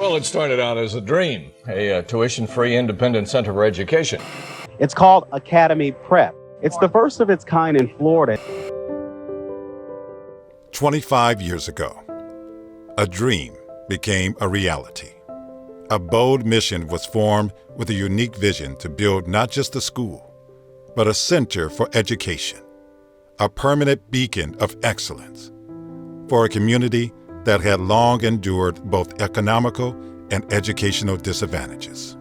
Well, it started out as a dream, a tuition-free independent center for education. It's called Academy Prep. It's the first of its kind in Florida. 25 years ago, a dream became a reality. A bold mission was formed with a unique vision to build not just a school, but a center for education, a permanent beacon of excellence for a community that had long endured both economical and educational disadvantages.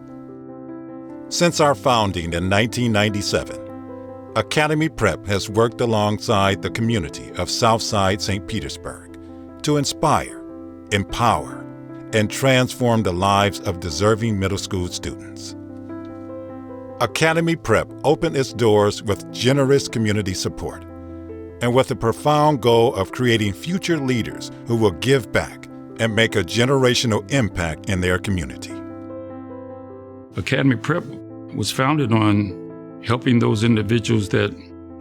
Since our founding in 1997, Academy Prep has worked alongside the community of Southside St. Petersburg to inspire, empower, and transform the lives of deserving middle school students. Academy Prep opened its doors with generous community support and with the profound goal of creating future leaders who will give back and make a generational impact in their community. Academy Prep was founded on helping those individuals that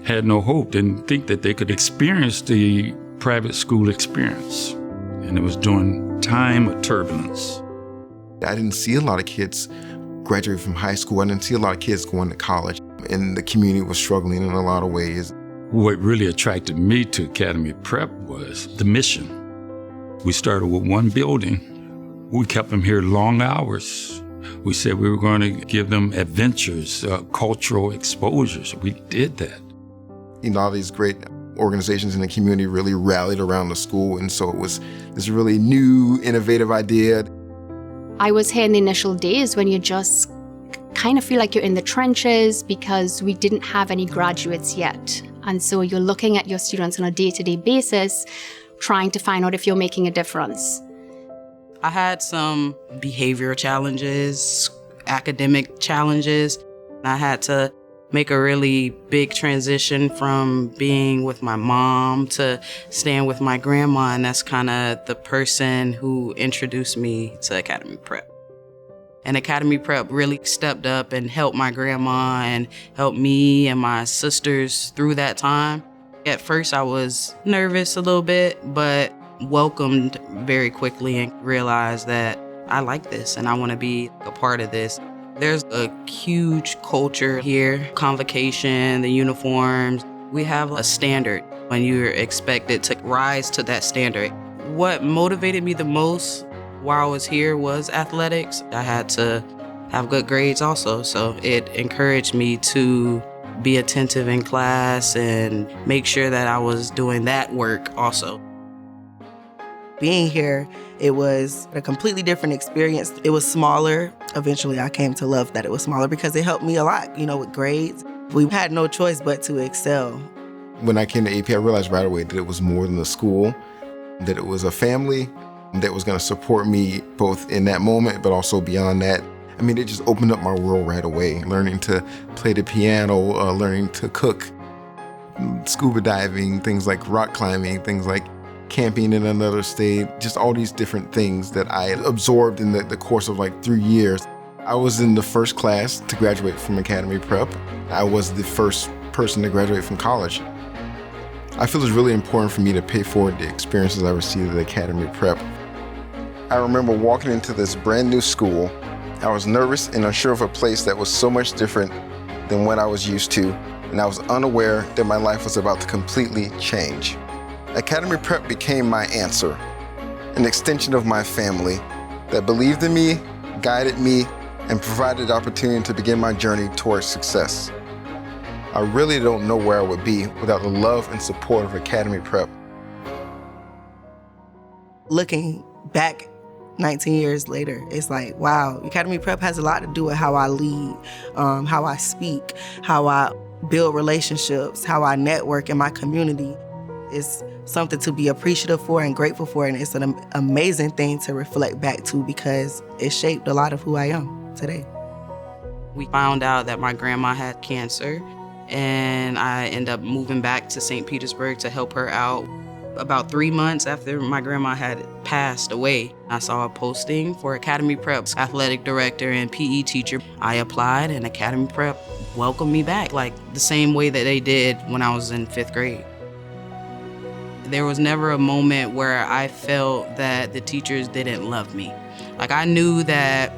had no hope, didn't think that they could experience the private school experience. And it was during time of turbulence. I didn't see a lot of kids graduate from high school. I didn't see a lot of kids going to college. And the community was struggling in a lot of ways. What really attracted me to Academy Prep was the mission. We started with one building. We kept them here long hours. We said we were going to give them adventures, cultural exposures. We did that. You know, all these great organizations in the community really rallied around the school, and so it was this really new, innovative idea. I was here in the initial days when you just kind of feel like you're in the trenches because we didn't have any graduates yet. And so you're looking at your students on a day-to-day basis, trying to find out if you're making a difference. I had some behavioral challenges, academic challenges. I had to make a really big transition from being with my mom to staying with my grandma, and that's kind of the person who introduced me to Academy Prep. And Academy Prep really stepped up and helped my grandma and helped me and my sisters through that time. At first I was nervous a little bit, but welcomed very quickly and realized that I like this and I want to be a part of this. There's a huge culture here, convocation, the uniforms. We have a standard when you're expected to rise to that standard. What motivated me the most while I was here was athletics. I had to have good grades also, so it encouraged me to be attentive in class and make sure that I was doing that work also. Being here, it was a completely different experience. It was smaller. Eventually, I came to love that it was smaller because it helped me a lot, with grades. We had no choice but to excel. When I came to AP, I realized right away that it was more than a school, that it was a family that was going to support me both in that moment, but also beyond that. I mean, it just opened up my world right away, learning to play the piano, learning to cook, scuba diving, things like rock climbing, things like camping in another state, just all these different things that I absorbed in the course of 3 years. I was in the first class to graduate from Academy Prep. I was the first person to graduate from college. I feel it's really important for me to pay forward the experiences I received at Academy Prep. I remember walking into this brand new school. I was nervous and unsure of a place that was so much different than what I was used to, and I was unaware that my life was about to completely change. Academy Prep became my answer, an extension of my family that believed in me, guided me, and provided the opportunity to begin my journey towards success. I really don't know where I would be without the love and support of Academy Prep. Looking back 19 years later, it's like, wow, Academy Prep has a lot to do with how I lead, how I speak, how I build relationships, how I network in my community. It's something to be appreciative for and grateful for, and it's an amazing thing to reflect back to because it shaped a lot of who I am today. We found out that my grandma had cancer, and I ended up moving back to St. Petersburg to help her out. About 3 months after my grandma had passed away, I saw a posting for Academy Prep's athletic director and PE teacher. I applied, and Academy Prep welcomed me back, the same way that they did when I was in 5th grade. There was never a moment where I felt that the teachers didn't love me. Like, I knew that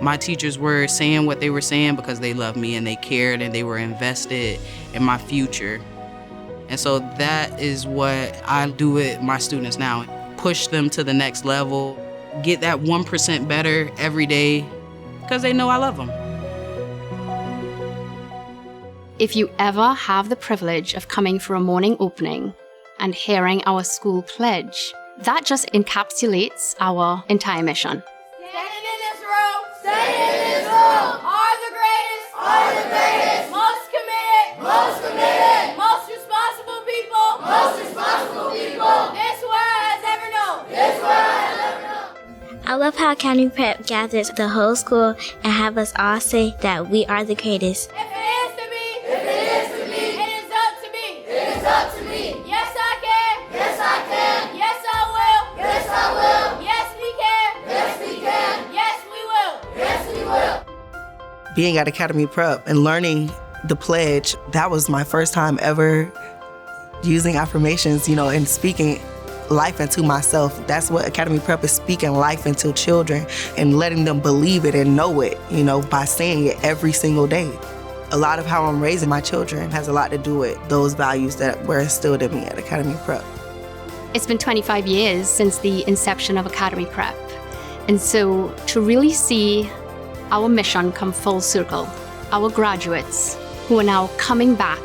my teachers were saying what they were saying because they loved me and they cared and they were invested in my future. And so that is what I do with my students now. Push them to the next level, get that 1% better every day because they know I love them. If you ever have the privilege of coming for a morning opening and hearing our school pledge, that just encapsulates our entire mission. Standing in this room, are the greatest, most committed, most responsible people, this world has ever known. I love how Academy Prep gathers the whole school and have us all say that we are the greatest. If it is to be, it is up to me. Yes, I can. Yes, I will. Yes, we can. Yes, we will. Being at Academy Prep and learning the pledge, that was my first time ever using affirmations, and speaking life into myself. That's what Academy Prep is, speaking life into children and letting them believe it and know it, by saying it every single day. A lot of how I'm raising my children has a lot to do with those values that were instilled in me at Academy Prep. It's been 25 years since the inception of Academy Prep. And so to really see our mission come full circle, our graduates who are now coming back,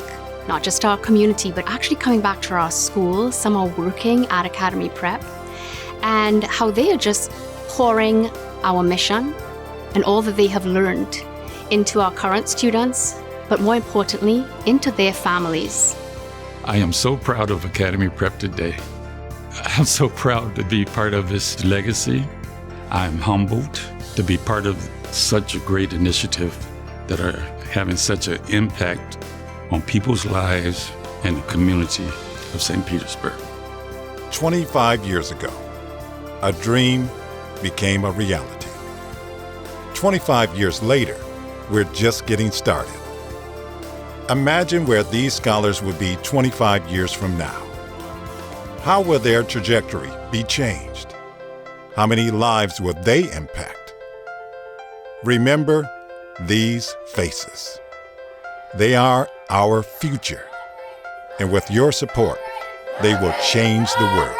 not just to our community, but actually coming back to our school. Some are working at Academy Prep, and how they are just pouring our mission and all that they have learned into our current students, but more importantly, into their families. I am so proud of Academy Prep today. I'm so proud to be part of this legacy. I'm humbled to be part of such a great initiative that are having such an impact on people's lives and the community of St. Petersburg. 25 years ago, a dream became a reality. 25 years later, we're just getting started. Imagine where these scholars would be 25 years from now. How will their trajectory be changed? How many lives will they impact? Remember these faces. They are our future. And with your support, they will change the world.